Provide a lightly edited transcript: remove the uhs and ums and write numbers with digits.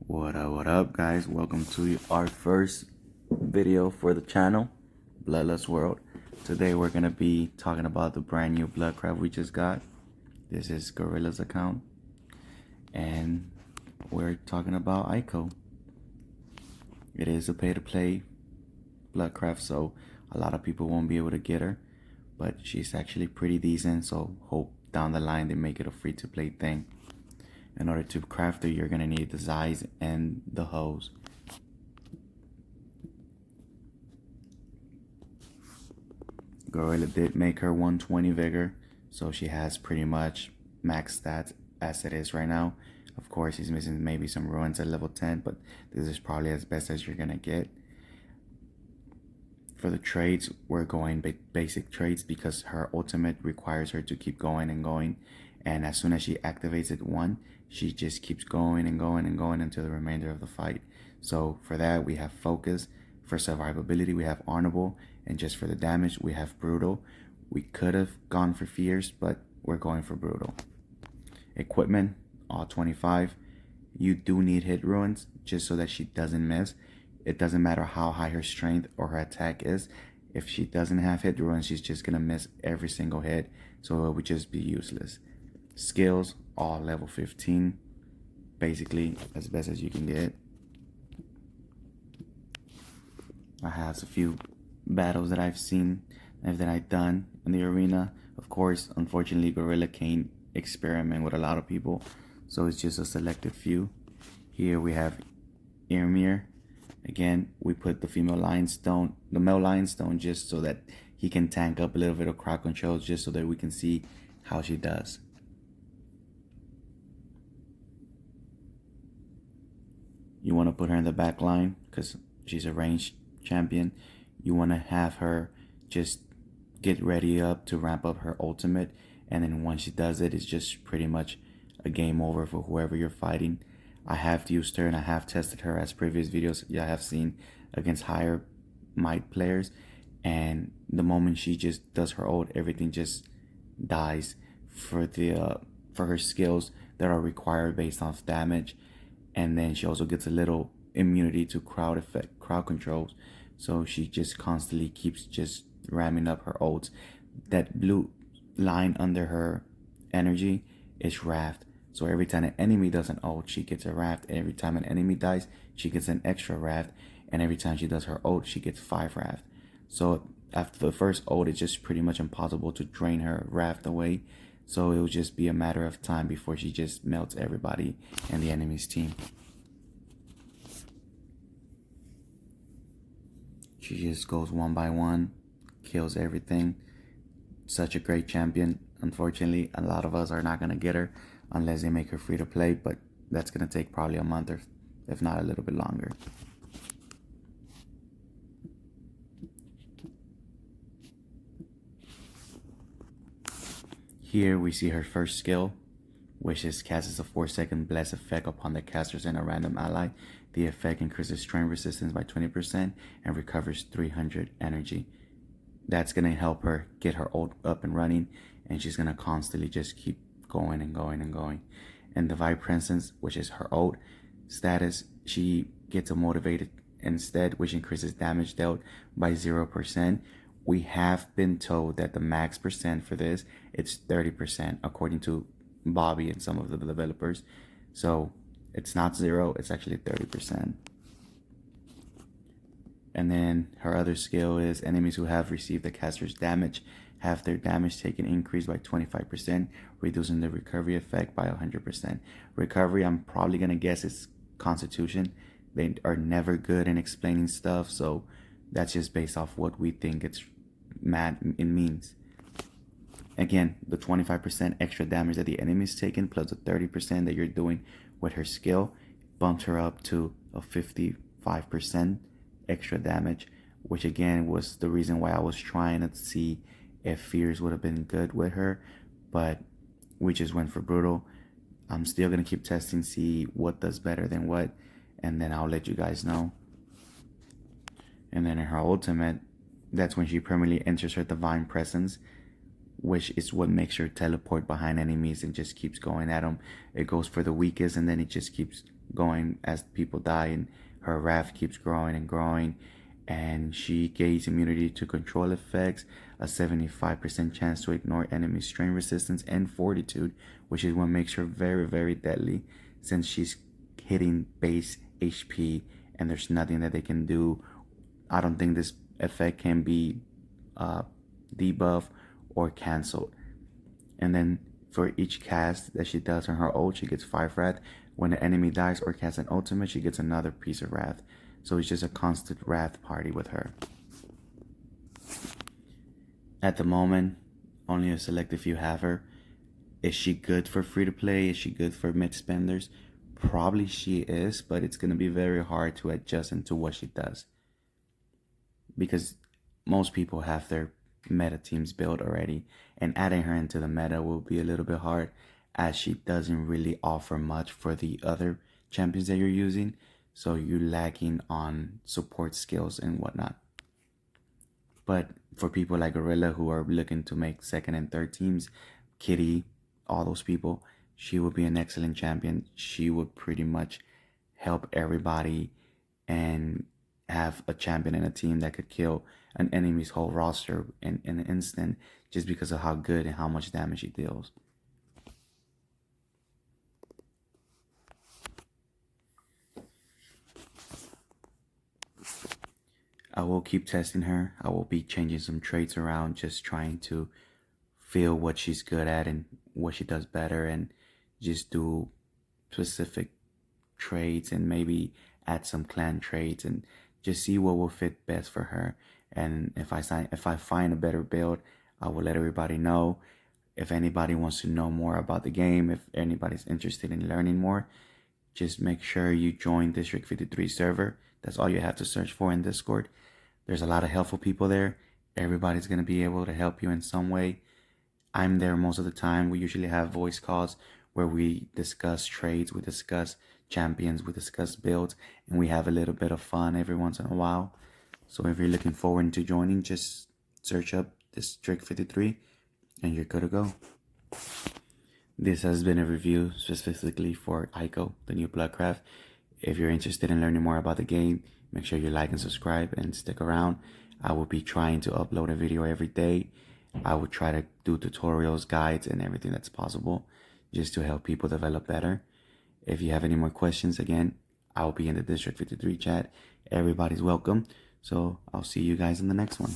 What up guys, welcome to our first video for the channel, Bloodless World. Today we're going to be talking about the brand new bloodcraft we just got. This is Gorilla's account, and we're talking about Aiko. It is a pay-to-play bloodcraft, so a lot of people won't be able to get her, but she's actually pretty decent, so hope down the line they make it a free-to-play thing. In order to craft her, you're gonna need the Zais and the hose. Gorilla did make her 120 vigor, so she has pretty much max stats as it is right now. Of course, she's missing maybe some ruins at level 10, but this is probably as best as you're gonna get. For the trades, we're going basic trades because her ultimate requires her to keep going and going. And as soon as she activates it she just keeps going and going and going until the remainder of the fight. So for that, we have focus. For survivability, we have honorable. And just for the damage, we have brutal. We could have gone for fierce, but we're going for brutal. Equipment, all 25. You do need hit ruins just so that she doesn't miss. It doesn't matter how high her strength or her attack is. If she doesn't have hit ruins, she's just gonna miss every single hit, so it would just be useless. Skills, all level 15, basically as best as you can get. I have a few battles that I've seen and that I've done in the arena. Of course, unfortunately, Gorilla can't experiment with a lot of people, so it's just a selected few. Here we have Irmir. Again, we put the female lion stone, the male lion stone, just so that he can tank up a little bit of crowd control, just so that we can see how she does. You want to put her in the back line because she's a ranged champion. You want to have her just get ready up to ramp up her ultimate, and then once she does it, it's just pretty much a game over for whoever you're fighting. I have used her and I have tested her as previous videos I have seen against higher might players, and the moment she just does her ult, everything just dies for her skills that are required based off damage. And then she also gets a little immunity to crowd controls, so she just constantly keeps just ramming up her ults. That blue line under her energy is raft. So every time an enemy does an ult, she gets a raft. Every time an enemy dies, she gets an extra raft. And every time she does her ult, she gets 5 raft. So after the first ult, it's just pretty much impossible to drain her raft away. So it will just be a matter of time before she just melts everybody in the enemy's team. She just goes one by one, kills everything. Such a great champion. Unfortunately, a lot of us are not going to get her unless they make her free to play, but that's going to take probably a month, or if not a little bit longer. Here we see her first skill, which is casts a 4-second bless effect upon the casters and a random ally. The effect increases strength resistance by 20% and recovers 300 energy. That's going to help her get her ult up and running, and she's going to constantly just keep going and going and going. And the Vibe Presence, which is her ult status, she gets a motivated instead, which increases damage dealt by 0%. We have been told that the max percent for this, it's 30%, according to Bobby and some of the developers. So it's not 0, it's actually 30%. And then her other skill is enemies who have received the caster's damage have their damage taken increased by 25%, reducing the recovery effect by 100%. Recovery, I'm probably going to guess it's Constitution. They are never good in explaining stuff, so that's just based off what we think it means. Again, the 25% extra damage that the enemy is taking plus the 30% that you're doing with her skill bumps her up to a 55% extra damage, which again was the reason why I was trying to see if fears would have been good with her, but we just went for brutal. I'm still gonna keep testing, see what does better than what, and then I'll let you guys know. And then in her ultimate, that's when she permanently enters her divine presence, which is what makes her teleport behind enemies and just keeps going at them. It goes for the weakest, and then it just keeps going as people die, and her wrath keeps growing and growing. And she gains immunity to control effects, a 75% chance to ignore enemy strain resistance, and fortitude, which is what makes her very, very deadly, since she's hitting base HP and there's nothing that they can do. I don't think this effect can be debuffed or cancelled. And then for each cast that she does on her ult, she gets 5 wrath. When the enemy dies or casts an ultimate, she gets another piece of wrath. So it's just a constant wrath party with her. At the moment, only a select few have her. Is she good for free to play? Is she good for mid spenders? Probably she is, but it's going to be very hard to adjust into what she does, because most people have their meta teams built already, and adding her into the meta will be a little bit hard, as she doesn't really offer much for the other champions that you're using, so you're lacking on support skills and whatnot. But for people like Gorilla who are looking to make second and third teams, Kitty, all those people, she would be an excellent champion. She would pretty much help everybody and have a champion and a team that could kill an enemy's whole roster in an instant, just because of how good and how much damage she deals. I will keep testing her. I will be changing some traits around, just trying to feel what she's good at and what she does better, and just do specific traits and maybe add some clan traits and just see what will fit best for her. And if I find a better build, I will let everybody know. If anybody wants to know more about the game, if anybody's interested in learning more, just make sure you join District 53 server. That's all you have to search for in Discord. There's a lot of helpful people there. Everybody's going to be able to help you in some way. I'm there most of the time. We usually have voice calls where we discuss trades, we discuss champions, we discuss builds, and we have a little bit of fun every once in a while. So if you're looking forward to joining, just search up District 53 and you're good to go. This has been a review specifically for Aiko, the new bloodcraft. If you're interested in learning more about the game, make sure you like and subscribe and stick around. I will be trying to upload a video every day. I will try to do tutorials, guides, and everything that's possible, just to help people develop better. If you have any more questions, again, I'll be in the District 53 chat. Everybody's welcome. So I'll see you guys in the next one.